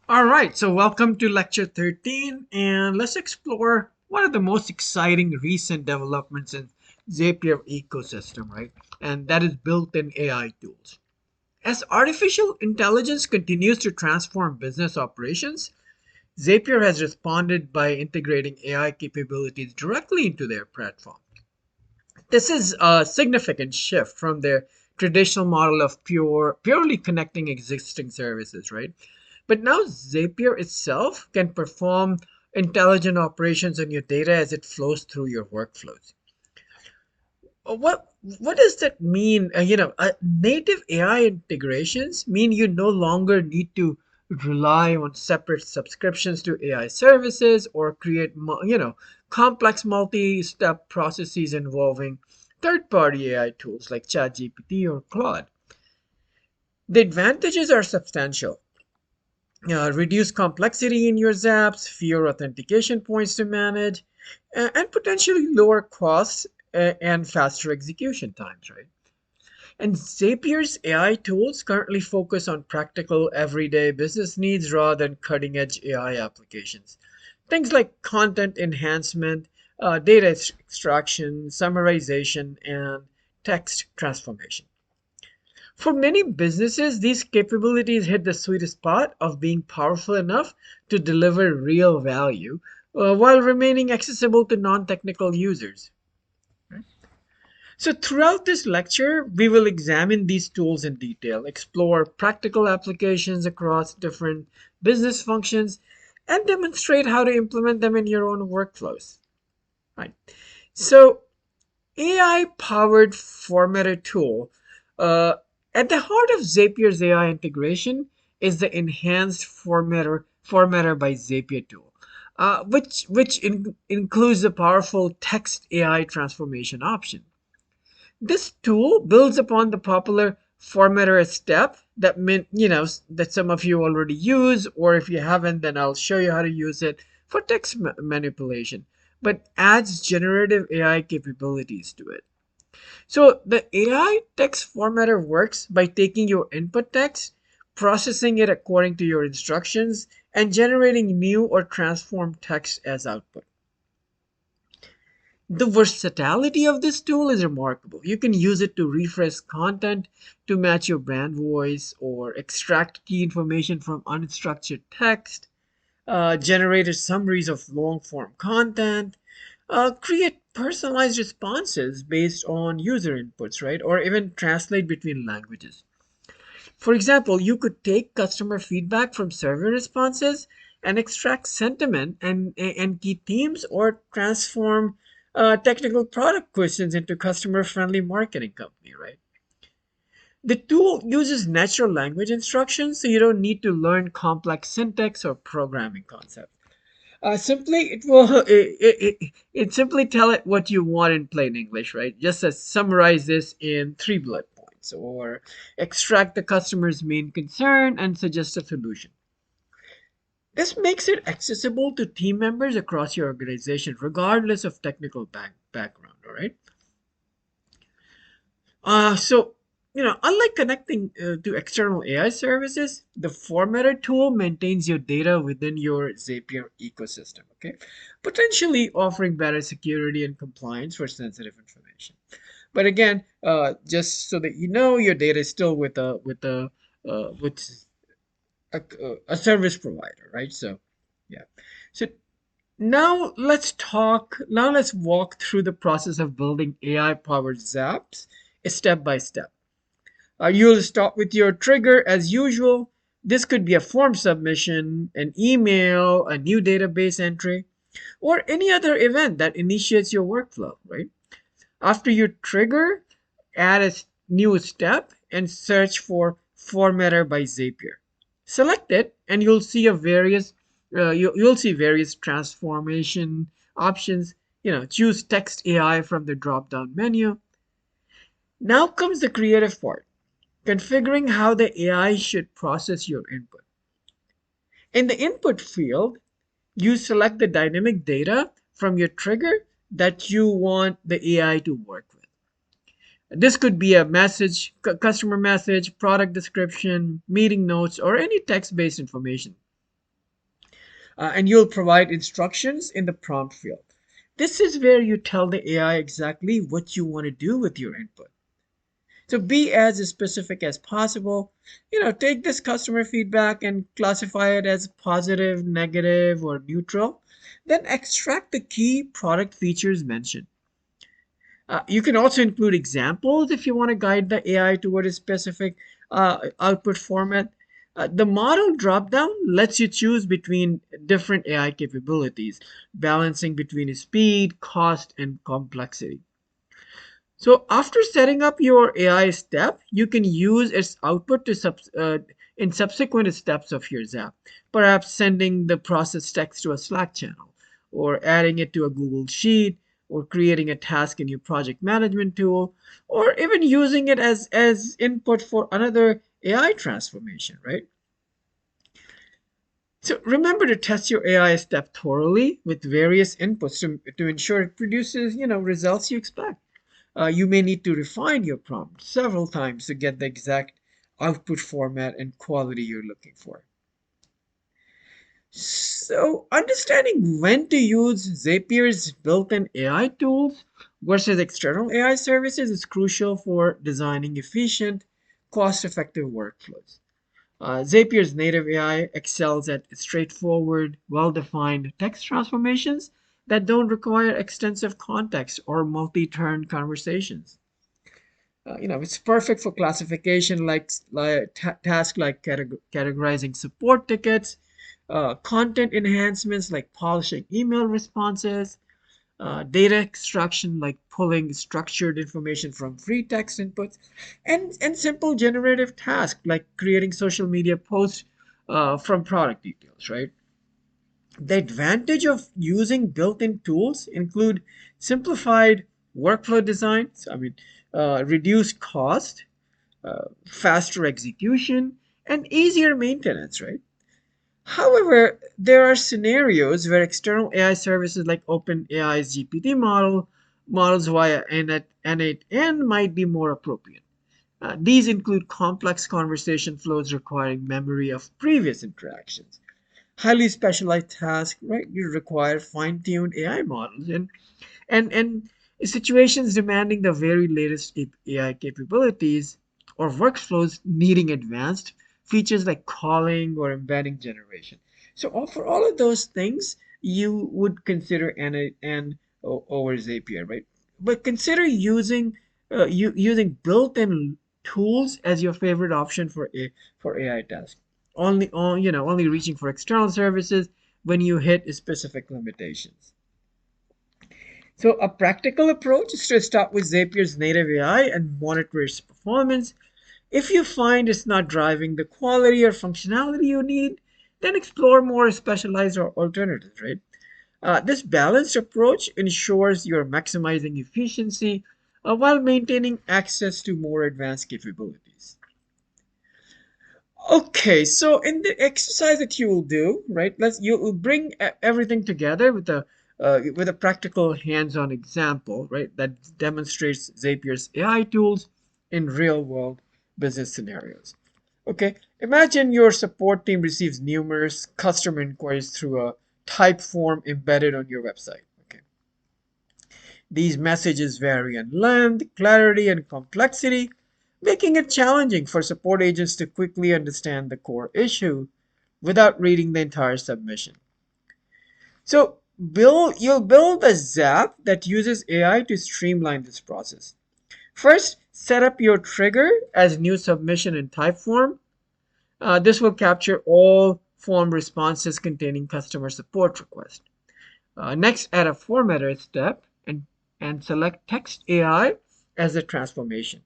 All right, so welcome to lecture 13, and let's explore one of the most exciting recent developments in Zapier ecosystem, right? And that is built-in AI tools. As artificial intelligence continues to transform business operations, Zapier has responded by integrating AI capabilities directly into their platform. This is a significant shift from their traditional model of purely connecting existing services, right? But now Zapier itself can perform intelligent operations on your data as it flows through your workflows. What does that mean? Native AI integrations mean you no longer need to rely on separate subscriptions to AI services or create complex multi-step processes involving third-party AI tools like ChatGPT or Claude. The advantages are substantial. Reduce complexity in your Zaps, fewer authentication points to manage, and potentially lower costs and faster execution times, right? And Zapier's AI tools currently focus on practical everyday business needs rather than cutting edge AI applications. Things like content enhancement, data extraction, summarization, and text transformation. For many businesses, these capabilities hit the sweet spot of being powerful enough to deliver real value while remaining accessible to non technical users. So, throughout this lecture, we will examine these tools in detail, explore practical applications across different business functions, and demonstrate how to implement them in your own workflows. Right. So, AI powered formatter tool. Uh, at the heart of Zapier's AI integration is the enhanced formatter by Zapier tool, which includes the powerful text AI transformation option. This tool builds upon the popular formatter step that some of you already use, or if you haven't, then I'll show you how to use it for text manipulation, but adds generative AI capabilities to it. So the AI text formatter works by taking your input text, processing it according to your instructions, and generating new or transformed text as output. The versatility of this tool is remarkable. You can use it to refresh content to match your brand voice or extract key information from unstructured text, generate summaries of long form content, create personalized responses based on user inputs, right? Or even translate between languages. For example, you could take customer feedback from survey responses and extract sentiment and key themes, or transform technical product questions into customer friendly marketing company, right? The tool uses natural language instructions, so you don't need to learn complex syntax or programming concepts. Simply, it simply tell it what you want in plain English, right? Just as summarize this in three bullet points, or extract the customer's main concern and suggest a solution. This makes it accessible to team members across your organization, regardless of technical background. All right. So, unlike connecting to external AI services, the formatter tool maintains your data within your Zapier ecosystem, okay? Potentially offering better security and compliance for sensitive information. But again, just so that you know, your data is still with a service provider, right? So, yeah. So now let's walk through the process of building AI powered Zaps step by step. You'll start with your trigger as usual. This could be a form submission, an email, a new database entry, or any other event that initiates your workflow, right? After you trigger, add a new step and search for Formatter by Zapier. Select it and you'll see various transformation options. Choose text AI from the drop down menu. Now comes the creative part, configuring how the AI should process your input. In the input field, you select the dynamic data from your trigger that you want the AI to work with. This could be a message, customer message, product description, meeting notes, or any text based information. and you'll provide instructions in the prompt field. This is where you tell the AI exactly what you want to do with your input. So be as specific as possible. Take this customer feedback and classify it as positive, negative, or neutral. Then extract the key product features mentioned. You can also include examples if you want to guide the AI toward a specific output format. The model dropdown lets you choose between different AI capabilities, balancing between speed, cost, and complexity. So after setting up your AI step, you can use its output in subsequent steps of your Zap. Perhaps sending the process text to a Slack channel, or adding it to a Google Sheet, or creating a task in your project management tool, or even using it as input for another AI transformation, right? So remember to test your AI step thoroughly with various inputs to ensure it produces, results you expect. You may need to refine your prompt several times to get the exact output format and quality you're looking for. So, understanding when to use Zapier's built-in AI tools versus external AI services is crucial for designing efficient, cost-effective workflows. Zapier's native AI excels at straightforward, well-defined text transformations that don't require extensive context or multi-turn conversations. It's perfect for classification tasks like categorizing support tickets, content enhancements like polishing email responses, data extraction like pulling structured information from free text inputs, and simple generative tasks like creating social media posts from product details, right? The advantage of using built-in tools include simplified workflow designs, reduced cost, faster execution, and easier maintenance, right? However, there are scenarios where external AI services like OpenAI's GPT models via N8N might be more appropriate. These include complex conversation flows requiring memory of previous interactions, highly specialized tasks, right? You require fine-tuned AI models, and situations demanding the very latest AI capabilities or workflows needing advanced features like calling or embedding generation. So for all of those things, you would consider N over Zapier, right? But consider using built-in tools as your favorite option for AI tasks. Only reaching for external services when you hit specific limitations. So a practical approach is to start with Zapier's native AI and monitor its performance. If you find it's not driving the quality or functionality you need, then explore more specialized or alternatives, right? This balanced approach ensures you're maximizing efficiency while maintaining access to more advanced capabilities. Okay, so in the exercise that you will do, right? You'll bring everything together with a practical hands-on example, right? That demonstrates Zapier's AI tools in real-world business scenarios. Okay, imagine your support team receives numerous customer inquiries through a type form embedded on your website. Okay, these messages vary in length, clarity, and complexity, making it challenging for support agents to quickly understand the core issue without reading the entire submission. So you'll build a Zap that uses AI to streamline this process. First, set up your trigger as new submission in type form. This will capture all form responses containing customer support requests. Next, add a formatter step and select text AI as a transformation.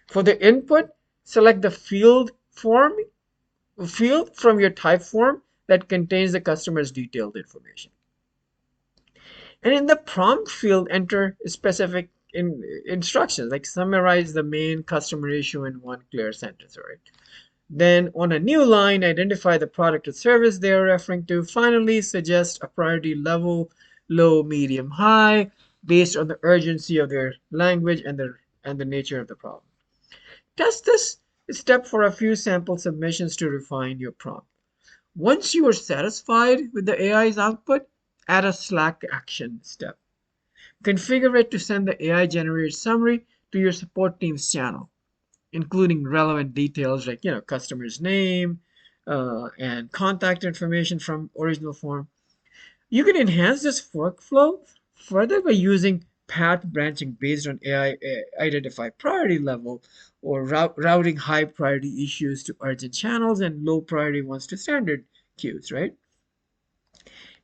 For the input, select the field from your type form that contains the customer's detailed information. And in the prompt field, enter specific instructions, like summarize the main customer issue in one clear sentence, right? Then on a new line, identify the product or service they are referring to. Finally, suggest a priority level, low, medium, high, based on the urgency of their language and the nature of the problem. Test this step for a few sample submissions to refine your prompt. Once you are satisfied with the AI's output, add a Slack action step. Configure it to send the AI generated summary to your support team's channel, including relevant details like customer's name and contact information from original form. You can enhance this workflow further by using path branching based on AI identify priority level, or routing high priority issues to urgent channels and low priority ones to standard queues, right?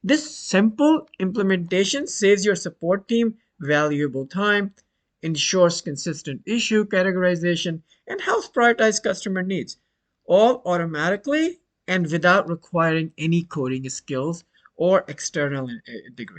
This simple implementation saves your support team valuable time, ensures consistent issue categorization, and helps prioritize customer needs, all automatically and without requiring any coding skills or external integration.